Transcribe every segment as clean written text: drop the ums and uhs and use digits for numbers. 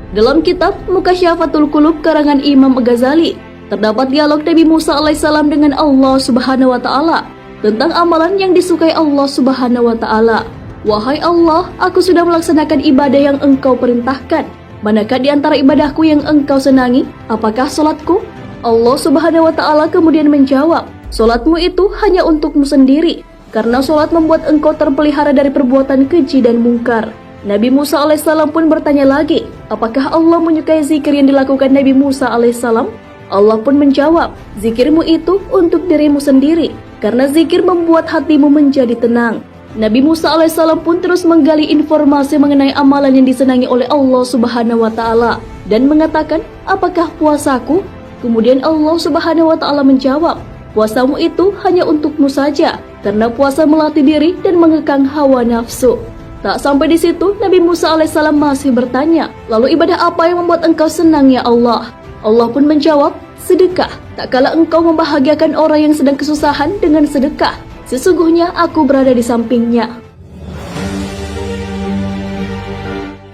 Dalam kitab Mukasyafatul Qulub karangan Imam Ghazali, terdapat dialog Nabi Musa alaihissalam dengan Allah Subhanahu wa taala tentang amalan yang disukai Allah Subhanahu wa taala. Wahai Allah, aku sudah melaksanakan ibadah yang Engkau perintahkan. Manakah di antara ibadahku yang Engkau senangi? Apakah salatku? Allah Subhanahu wa taala kemudian menjawab, salatmu itu hanya untukmu sendiri, karena salat membuat engkau terpelihara dari perbuatan keji dan mungkar. Nabi Musa alaihissalam pun bertanya lagi, apakah Allah menyukai zikir yang dilakukan Nabi Musa alaihissalam? Allah pun menjawab, zikirmu itu untuk dirimu sendiri, karena zikir membuat hatimu menjadi tenang. Nabi Musa alaihissalam pun terus menggali informasi mengenai amalan yang disenangi oleh Allah Subhanahu wa taala dan mengatakan, apakah puasaku? Kemudian Allah Subhanahu wa taala menjawab, puasamu itu hanya untukmu saja, karena puasa melatih diri dan mengekang hawa nafsu. Tak sampai di situ, Nabi Musa alaihissalam masih bertanya, lalu ibadah apa yang membuat engkau senang ya Allah? Allah pun menjawab, sedekah. Tak kala engkau membahagiakan orang yang sedang kesusahan dengan sedekah, sesungguhnya aku berada di sampingnya.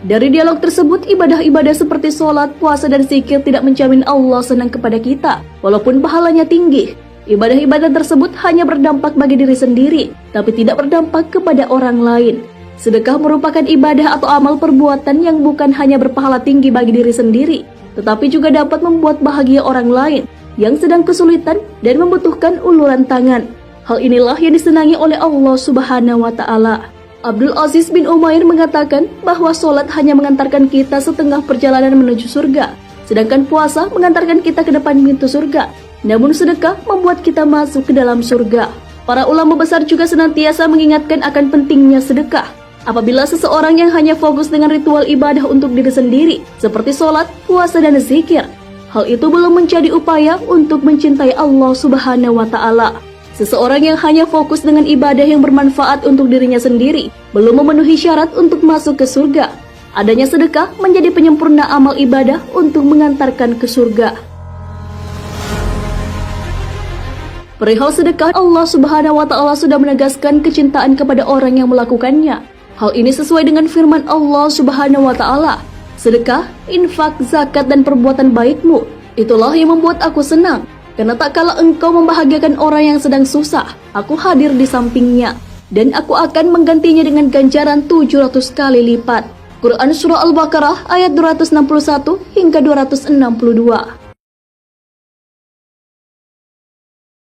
Dari dialog tersebut, ibadah-ibadah seperti sholat, puasa, dan zikir tidak menjamin Allah senang kepada kita, walaupun pahalanya tinggi. Ibadah-ibadah tersebut hanya berdampak bagi diri sendiri, tapi tidak berdampak kepada orang lain. Sedekah merupakan ibadah atau amal perbuatan yang bukan hanya berpahala tinggi bagi diri sendiri, tetapi juga dapat membuat bahagia orang lain yang sedang kesulitan dan membutuhkan uluran tangan. Hal inilah yang disenangi oleh Allah Subhanahu wa taala. Abdul Aziz bin Umair mengatakan bahwa sholat hanya mengantarkan kita setengah perjalanan menuju surga, sedangkan puasa mengantarkan kita ke depan pintu surga. Namun sedekah membuat kita masuk ke dalam surga. Para ulama besar juga senantiasa mengingatkan akan pentingnya sedekah. Apabila seseorang yang hanya fokus dengan ritual ibadah untuk diri sendiri, seperti sholat, puasa, dan zikir, hal itu belum menjadi upaya untuk mencintai Allah Subhanahu wa taala. Seseorang yang hanya fokus dengan ibadah yang bermanfaat untuk dirinya sendiri belum memenuhi syarat untuk masuk ke surga. Adanya sedekah menjadi penyempurna amal ibadah untuk mengantarkan ke surga. Perihal sedekah, Allah Subhanahu wa taala sudah menegaskan kecintaan kepada orang yang melakukannya. Hal ini sesuai dengan firman Allah Subhanahu wa taala, sedekah, infak, zakat, dan perbuatan baikmu, itulah yang membuat aku senang. Karena tak kala engkau membahagiakan orang yang sedang susah, aku hadir di sampingnya, dan aku akan menggantinya dengan ganjaran 700 kali lipat. Quran Surah Al-Baqarah ayat 261 hingga 262.